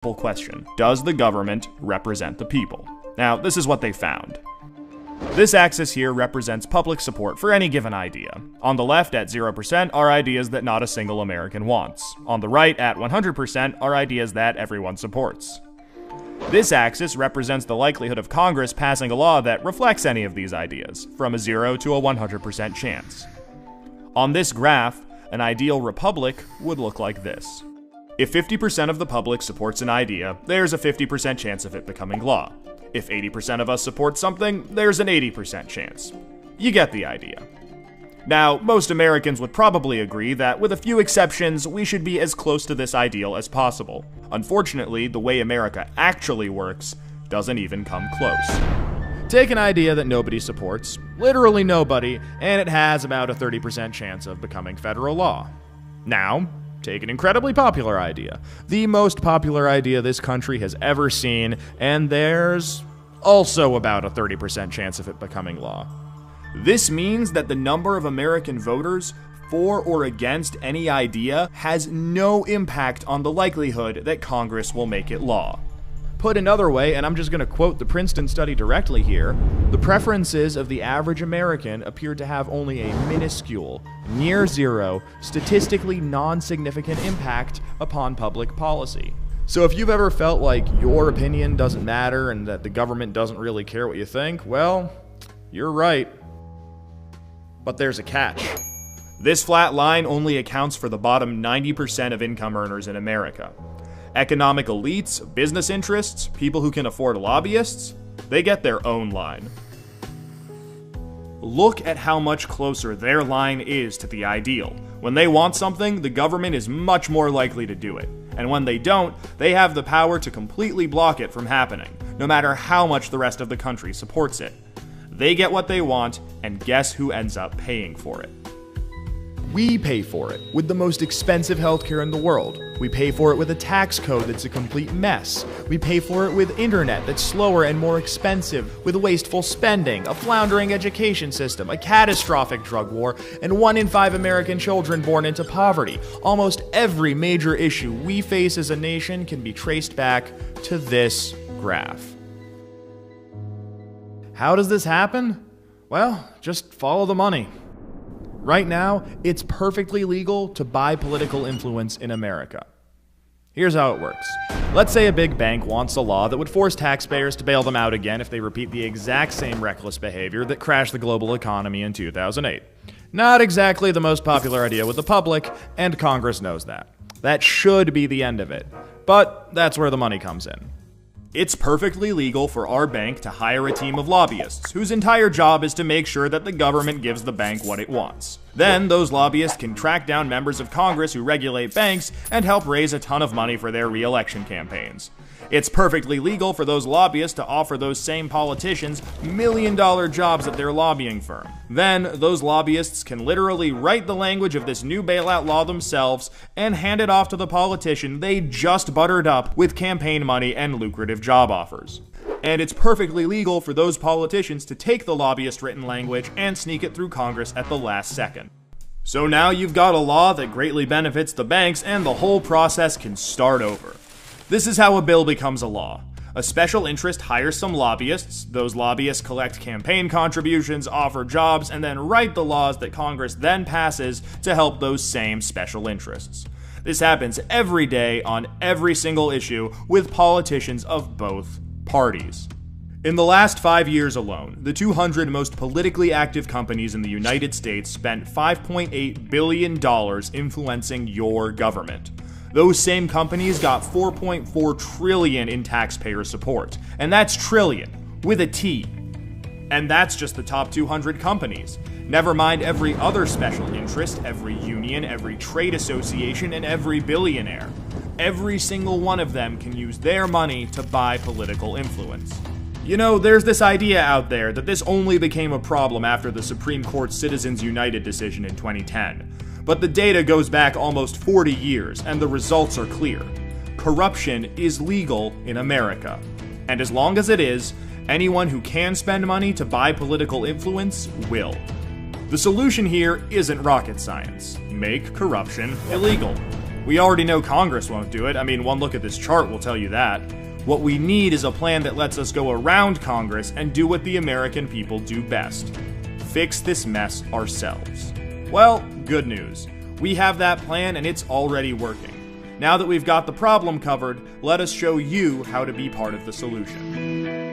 question. Does the government represent the people? Now, this is what they found. This axis here represents public support for any given idea. On the left, at 0%, are ideas that not a single American wants. On the right, at 100%, are ideas that everyone supports. This axis represents the likelihood of Congress passing a law that reflects any of these ideas, from a 0 to a 100% chance. On this graph, an ideal republic would look like this. If 50% of the public supports an idea, there's a 50% chance of it becoming law. If 80% of us support something, there's an 80% chance. You get the idea. Now, most Americans would probably agree that, with a few exceptions, we should be as close to this ideal as possible. Unfortunately, the way America actually works doesn't even come close. Take an idea that nobody supports, literally nobody, and it has about a 30% chance of becoming federal law. Now, take an incredibly popular idea, the most popular idea this country has ever seen, and there's also about a 30% chance of it becoming law. This means that the number of American voters for or against any idea has no impact on the likelihood that Congress will make it law. Put another way, and I'm just going to quote the Princeton study directly here, the preferences of the average American appear to have only a minuscule, near zero, statistically non-significant impact upon public policy. So if you've ever felt like your opinion doesn't matter and that the government doesn't really care what you think, well, you're right. But there's a catch. This flat line only accounts for the bottom 90% of income earners in America. Economic elites, business interests, people who can afford lobbyists, they get their own line. Look at how much closer their line is to the ideal. When they want something, the government is much more likely to do it. And when they don't, they have the power to completely block it from happening, no matter how much the rest of the country supports it. They get what they want, and guess who ends up paying for it? We pay for it with the most expensive healthcare in the world. We pay for it with a tax code that's a complete mess. We pay for it with internet that's slower and more expensive, with wasteful spending, a floundering education system, a catastrophic drug war, and 1 in 5 American children born into poverty. Almost every major issue we face as a nation can be traced back to this graph. How does this happen? Well, just follow the money. Right now, it's perfectly legal to buy political influence in America. Here's how it works. Let's say a big bank wants a law that would force taxpayers to bail them out again if they repeat the exact same reckless behavior that crashed the global economy in 2008. Not exactly the most popular idea with the public, and Congress knows that. That should be the end of it. But that's where the money comes in. It's perfectly legal for our bank to hire a team of lobbyists whose entire job is to make sure that the government gives the bank what it wants. Then, those lobbyists can track down members of Congress who regulate banks and help raise a ton of money for their re-election campaigns. It's perfectly legal for those lobbyists to offer those same politicians million-dollar jobs at their lobbying firm. Then, those lobbyists can literally write the language of this new bailout law themselves and hand it off to the politician they just buttered up with campaign money and lucrative job offers. And it's perfectly legal for those politicians to take the lobbyist-written language and sneak it through Congress at the last second. So now you've got a law that greatly benefits the banks, and the whole process can start over. This is how a bill becomes a law. A special interest hires some lobbyists, those lobbyists collect campaign contributions, offer jobs, and then write the laws that Congress then passes to help those same special interests. This happens every day on every single issue with politicians of both parties. In the last 5 years alone, the 200 most politically active companies in the United States spent $5.8 billion influencing your government. Those same companies got $4.4 trillion in taxpayer support. And that's trillion, with a T. And that's just the top 200 companies. Never mind every other special interest, every union, every trade association, and every billionaire. Every single one of them can use their money to buy political influence. You know, there's this idea out there that this only became a problem after the Supreme Court's Citizens United decision in 2010. But the data goes back almost 40 years, and the results are clear. Corruption is legal in America. And as long as it is, anyone who can spend money to buy political influence will. The solution here isn't rocket science. Make corruption illegal. We already know Congress won't do it. I mean, one look at this chart will tell you that. What we need is a plan that lets us go around Congress and do what the American people do best: fix this mess ourselves. Well, good news. We have that plan and it's already working. Now that we've got the problem covered, let us show you how to be part of the solution.